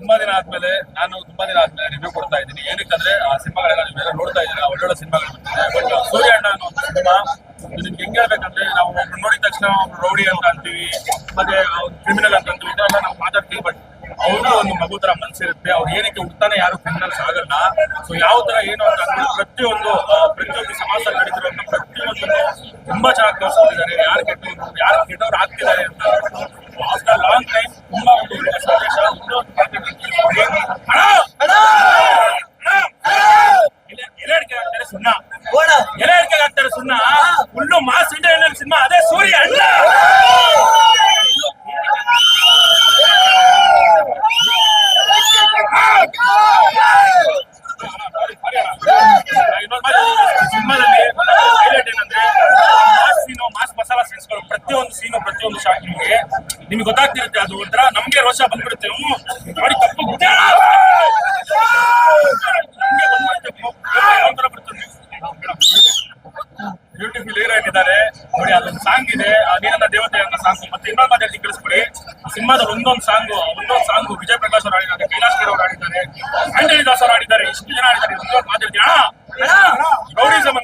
ತುಂಬಾ ದಿನ ಆದ್ಮೇಲೆ ರಿವ್ಯೂ ಕೊಡ್ತಾ ಇದ್ದೀನಿ. ಏನಕ್ಕಂದ್ರೆ ಆ ಸಿನಿಮಾಗಳೆಲ್ಲ ನೀವೆಲ್ಲ ನೋಡ್ತಾ ಇದ್ದೀರಾ, ಒಳ್ಳೊಳ್ಳೆ ಸಿನಿಮಾಗಳು ಬರ್ತಿದೆ. ಬಟ್ ಸೂರ್ಯ ಅಣ್ಣ ಅನ್ನೋ ಒಂದು ಸಿನಿಮಾ ನಿಮ್ಗೆ ಹೆಂಗ್ ಹೇಳ್ಬೇಕಂದ್ರೆ, ನಾವು ಒಬ್ರು ನೋಡಿದ ತಕ್ಷಣ ರೌಡಿ ಅಂತ ಅಂತೀವಿ, ಮತ್ತೆ ಕ್ರಿಮಿನಲ್ ಅಂತ ಅಂತೀವಿ, ಇದೆಲ್ಲ ನಾವು ಮಾತಾಡ್ತೀವಿ. ಬಟ್ ಅವ್ರಿಗೂ ಒಂದು ಮಗು ತರ ಮನ್ಸಿರುತ್ತೆ. ಅವ್ರು ಏನಕ್ಕೆ ಹುಡ್ತಾನೆ ಯಾರು ಕ್ರಿಮಿನಲ್ಸ್ ಆಗಲ್ಲ. ಸೊ ಯಾವ ತರ ಏನು ಅಂತ ಅಂದ್ರೆ ಪ್ರತಿಯೊಂದು ಸಮಾಜದಲ್ಲಿ ನಡೀತಿರುವಂತ ಪ್ರತಿಯೊಂದು ತುಂಬಾ ಚೆನ್ನಾಗಿ ತೋರಿಸ್ಕೊಂಡಿದ್ದಾರೆ. ಯಾರು ಕೆಟ್ಟವ್ರು ಆಗ್ತಿದ್ದಾರೆ ಅಂತ ಆಫ್ಟರ್ ಲಾಂಗ್ ಟೈಮ್ ತುಂಬಾ ಒಂದು ಒಳ್ಳೆಯ ಸಂದೇಶ. ಎಲೆ ಅಡಿಕೆ ಹಾಕ್ತಾರೆ ಸುಣ್ಣ, ಎಲೆ ಅಡಿಕೆ ಹಾಕ್ತಾರೆ ಸುಣ್ಣ, ಫುಲ್ಲು ಮಾಸ್ ಇಂಟರ್ನಲ್ ಸಿನಿಮಾ ಅದೇ ಸೂರ್ಯ ಅಣ್ಣ. ಸಿನಿಮಾದಲ್ಲಿ ಹೈಲೈಟ್ ಏನಂದ್ರೆ ಮಾಸ್ ಮಸಾಲಾ ಸೀನ್ಸ್ಗಳು, ಪ್ರತಿಯೊಂದು ಶಾಟ್ ನಿಮ್ಗೆ ಗೊತ್ತಾಗ್ತಿರುತ್ತೆ. ಅದು ಒಂಥರ ನಮ್ಗೆ ರೋಷ ಬಂದ್ಬಿಡುತ್ತೆ. ನೋಡಿ ತಪ್ಪು ಬ್ಯೂಟಿಫುಲ್ ಹೀರೋಯಿನ್ ಇದ್ದಾರೆ ನೋಡಿ. ಅದೊಂದು ಸಾಂಗ್ ಇದೆ, ನೀನನ್ನ ದೇವತೆ ಅಂತ ಸಾಂಗ್. ಮತ್ತೆ ಇನ್ನೊಂದು ಮಾತಾಡಿ ಕೇಳಿಸ್ಕೊಳ್ಳಿ, ಸಿನಿಮಾದ ಒಂದೊಂದು ಸಾಂಗು ವಿಜಯ್ ಪ್ರಕಾಶ್ ಅವರು ಆಡಿದ್ದಾರೆ, ಕೈಲಾಶ್ ಅವರು ಆಡಿದ್ದಾರೆ, ಆಂಟನಿ ದಾಸ್ ಅವರು ಆಡಿದ್ದಾರೆ, ಇಷ್ಟು ಜನ ಆಡಿದ್ದಾರೆ. ಒಂದೊಂದು ಮಾತಾಡ್ತೀವಿ ರೌಡಿಸಮ್